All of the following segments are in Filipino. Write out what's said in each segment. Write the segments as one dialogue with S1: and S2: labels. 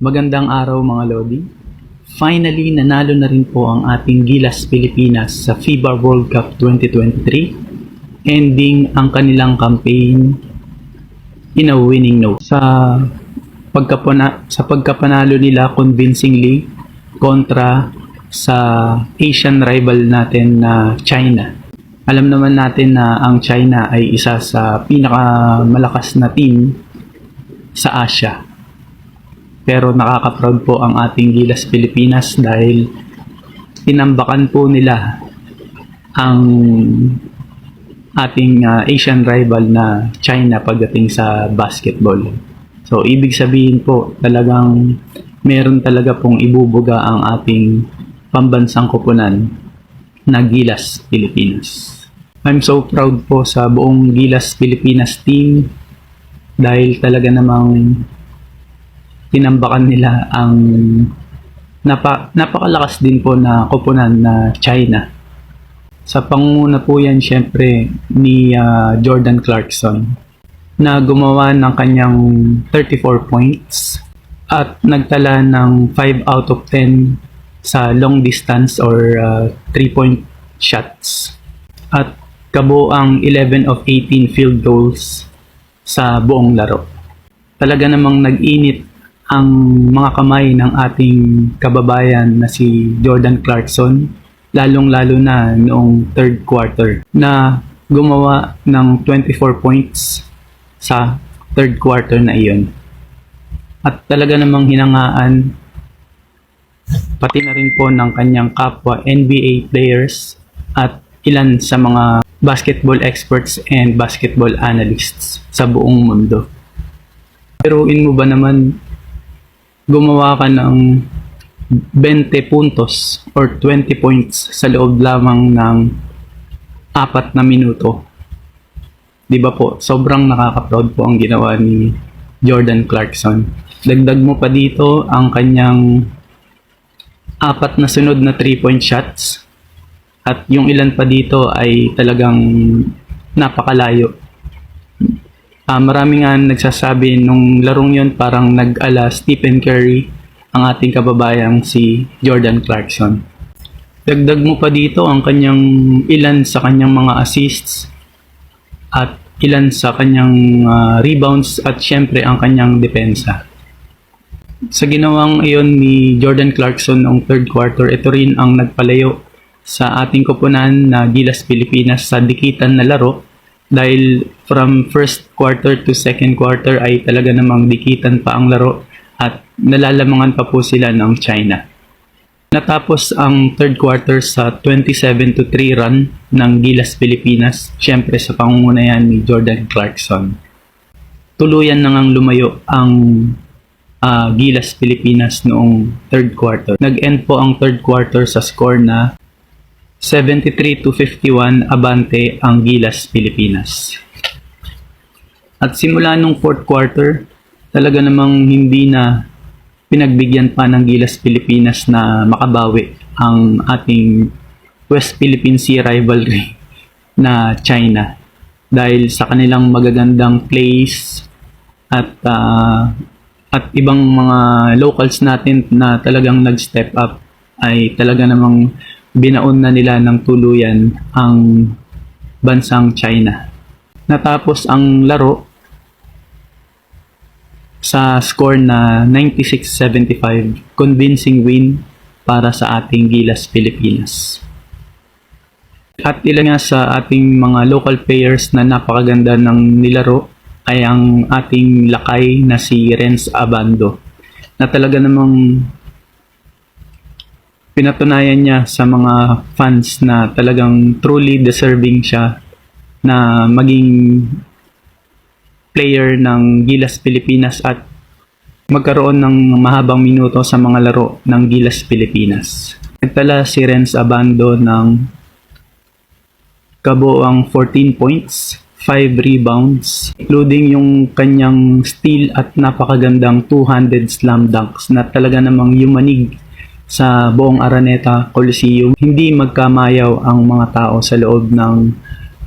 S1: Magandang araw mga Lodi. Finally, nanalo na rin po ang ating Gilas Pilipinas sa FIBA World Cup 2023, ending ang kanilang campaign in a winning note. Sa pagkapanalo nila convincingly kontra sa Asian rival natin na China. Alam naman natin na ang China ay isa sa pinakamalakas na team sa Asia. Pero nakaka-proud po ang ating Gilas Pilipinas dahil tinambakan po nila ang ating Asian rival na China pagdating sa basketball. So, ibig sabihin po, talagang meron talaga pong ibubuga ang ating pambansang koponan na Gilas Pilipinas. I'm so proud po sa buong Gilas Pilipinas team dahil talaga namang tinambakan nila ang napakalakas din po na koponan na China. Sa pangunguna po yan syempre ni Jordan Clarkson na gumawa ng kanyang 34 points at nagtala ng 5 out of 10 sa long distance or 3-point shots at kabuang 11 of 18 field goals sa buong laro. Talaga namang nag-init ang mga kamay ng ating kababayan na si Jordan Clarkson, lalong-lalo na noong third quarter na gumawa ng 24 points sa third quarter na iyon. At talaga namang hinangaan pati na rin po ng kanyang kapwa NBA players at ilan sa mga basketball experts and basketball analysts sa buong mundo. Pero mo ba naman gumawa ka ng 20 puntos or 20 points sa loob lamang ng 4 na minuto? Di ba po? Sobrang nakaka-proud po ang ginawa ni Jordan Clarkson. Dagdag mo pa dito ang kanyang 4 na sunod na 3-point shots at yung ilan pa dito ay talagang napakalayo. Marami nga nagsasabi nung larong yon parang nag-ala Stephen Curry ang ating kababayang si Jordan Clarkson. Dagdag mo pa dito ang kanyang ilan sa kanyang mga assists at ilan sa kanyang rebounds at syempre ang kanyang depensa. Sa ginawang iyon ni Jordan Clarkson noong third quarter, ito rin ang nagpalayo sa ating koponan na Gilas Pilipinas sa dikitan na laro. Dahil from first quarter to second quarter ay talaga namang dikitan pa ang laro at nalalamangan pa po sila ng China. Natapos ang third quarter sa 27-3 run ng Gilas Pilipinas, syempre sa pangunguna yan ni Jordan Clarkson. Tuluyan na ngang lumayo ang Gilas Pilipinas noong third quarter. Nag-end po ang third quarter sa score na 73-51 abante ang Gilas Pilipinas. At simula nung fourth quarter, talaga namang hindi na pinagbigyan pa ng Gilas Pilipinas na makabawi ang ating West Philippine Sea rivalry na China. Dahil sa kanilang magagandang plays at ibang mga locals natin na talagang nag-step up ay talaga namang binaon na nila ng tuluyan ang bansang China. Natapos ang laro sa score na 96-75, convincing win para sa ating Gilas Pilipinas. At ilan nga sa ating mga local players na napakaganda ng nilaro ay ang ating lakay na si Renz Abando na talaga namang pinatunayan niya sa mga fans na talagang truly deserving siya na maging player ng Gilas Pilipinas at magkaroon ng mahabang minuto sa mga laro ng Gilas Pilipinas. Nagtala si Renz Abando ng kabuang 14 points, 5 rebounds, including yung kanyang steal at napakagandang two-handed slam dunks na talaga namang yumanig sa buong Araneta Coliseum. Hindi magkamayaw ang mga tao sa loob ng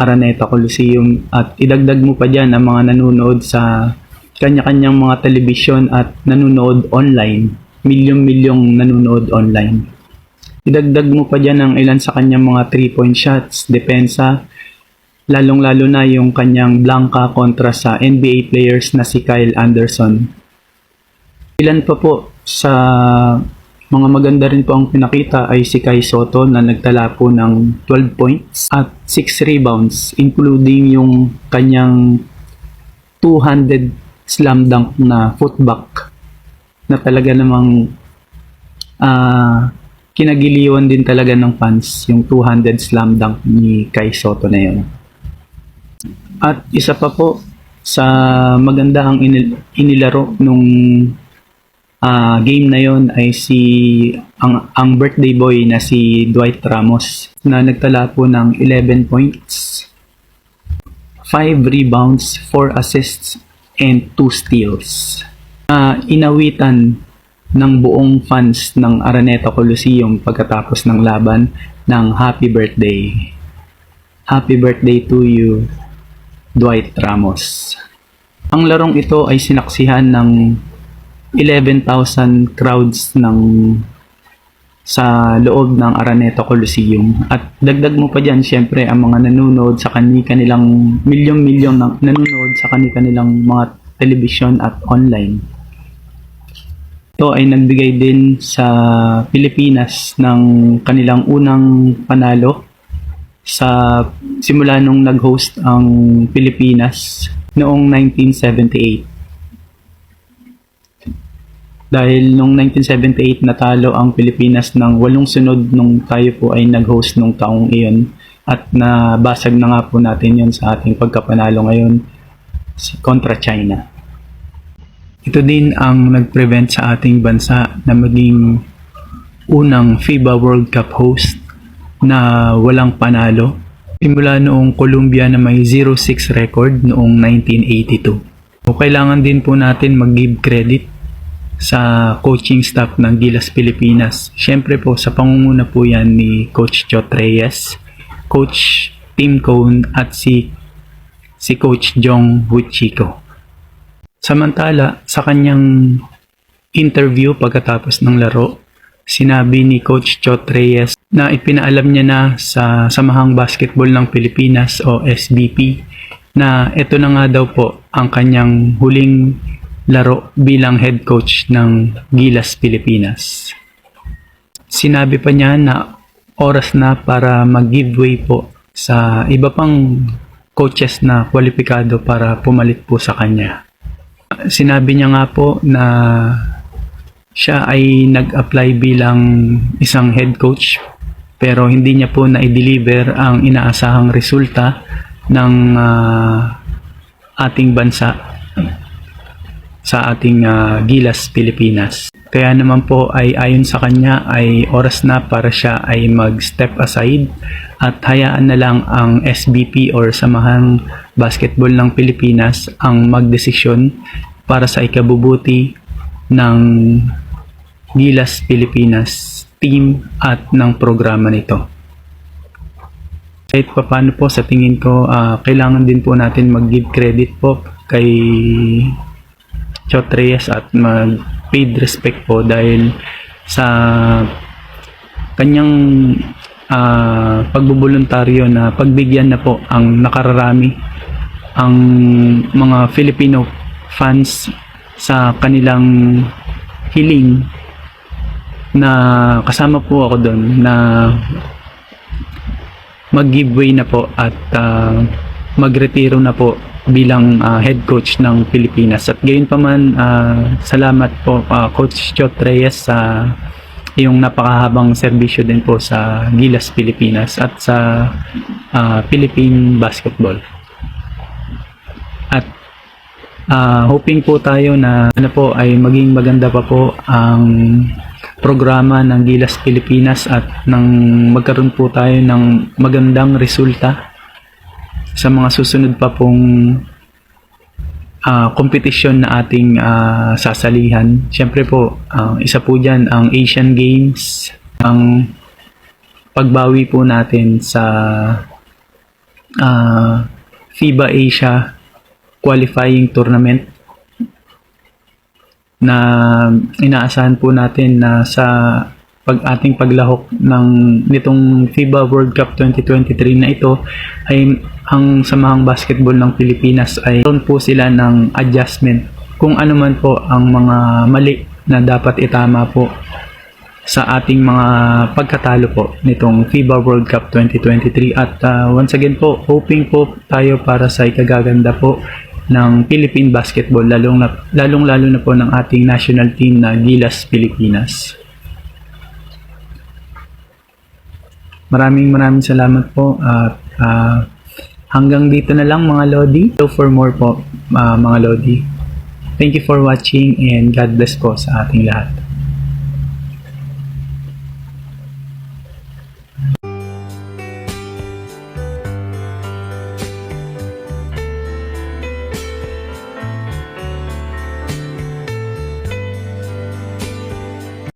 S1: Araneta Coliseum at idagdag mo pa dyan ang mga nanonood sa kanya-kanyang mga telebisyon at nanonood online. Milyong-milyong nanonood online. Idagdag mo pa dyan ang ilan sa kanyang mga 3-point shots, depensa, lalong-lalo na yung kanyang blanca kontra sa NBA players na si Kyle Anderson. Ilan pa po sa mga maganda rin po ang pinakita ay si Kai Sotto na nagtala po ng 12 points at 6 rebounds, including yung kanyang 200 slam dunk na footback na talaga namang kinagiliwan din talaga ng fans yung 200 slam dunk ni Kai Sotto na yun. At isa pa po sa maganda ang inilaro nung game na yon ay ang birthday boy na si Dwight Ramos na nagtala po ng 11 points, 5 rebounds, 4 assists, and 2 steals. Inawitan ng buong fans ng Araneta Coliseum pagkatapos ng laban ng happy birthday. Happy birthday to you, Dwight Ramos. Ang larong ito ay sinaksihan ng 11,000 crowds sa loob ng Araneta Coliseum. At dagdag mo pa dyan, syempre, ang mga nanonood sa kanilang milyong-milyong nanonood sa kanilang mga television at online. Ito ay nagbigay din sa Pilipinas ng kanilang unang panalo simula nung nag-host ang Pilipinas noong 1978. Dahil noong 1978 natalo ang Pilipinas ng 8 sunod nung tayo po ay nag-host nung taong iyon at nabasag na nga po natin yon sa ating pagkapanalo ngayon kontra China. Ito din ang nag-prevent sa ating bansa na maging unang FIBA World Cup host na walang panalo simula noong Colombia na may 0-6 record noong 1982. So, kailangan din po natin mag-give credit sa coaching staff ng Gilas Pilipinas. Siyempre po sa pangunguna po yan ni Coach Chot Reyes, Coach Tim Cone at si Coach Jong Huichico. Samantala, sa kanyang interview pagkatapos ng laro, sinabi ni Coach Chot Reyes na ipinaalam niya na sa Samahang Basketball ng Pilipinas o SBP na ito na nga daw po ang kanyang huling laro bilang head coach ng Gilas Pilipinas. Sinabi pa niya na oras na para mag-giveaway po sa iba pang coaches na kwalipikado para pumalit po sa kanya. Sinabi niya nga po na siya ay nag-apply bilang isang head coach pero hindi niya po na-deliver ang inaasahang resulta ng ating bansa sa ating Gilas Pilipinas. Kaya naman po ay ayon sa kanya ay oras na para siya ay mag-step aside at hayaan na lang ang SBP or Samahang Basketball ng Pilipinas ang magdesisyon para sa ikabubuti ng Gilas Pilipinas team at ng programa nito. Kahit pa paano po sa tingin ko kailangan din po natin mag-give credit po kay Chot Reyes at mag-paid respect po dahil sa kanyang pagbuboluntaryo na pagbigyan na po ang nakararami ang mga Filipino fans sa kanilang hiling na kasama po ako doon na mag-giveaway na po at magretiro na po bilang head coach ng Pilipinas. At gayon pa man, salamat po Coach Chot Reyes sa iyong napakahabang serbisyo din po sa Gilas Pilipinas at sa Philippine Basketball. At hoping po tayo na po ay maging maganda pa po ang programa ng Gilas Pilipinas at nang magkaroon po tayo ng magandang resulta sa mga susunod pa pong kompetisyon na ating sasalihan. Siyempre po, isa po dyan ang Asian Games, ang pagbawi po natin sa FIBA Asia Qualifying Tournament na inaasahan po natin na sa ating paglahok nitong FIBA World Cup 2023 na ito ay ang Samahang Basketball ng Pilipinas ay meron po sila ng adjustment kung ano man po ang mga mali na dapat itama po sa ating mga pagkatalo po nitong FIBA World Cup 2023 at once again po hoping po tayo para sa ikagaganda po ng Philippine Basketball lalong lalo na po ng ating national team na Gilas Pilipinas. Maraming salamat po at hanggang dito na lang mga Lodi. So for more po mga Lodi. Thank you for watching and God bless po sa ating lahat.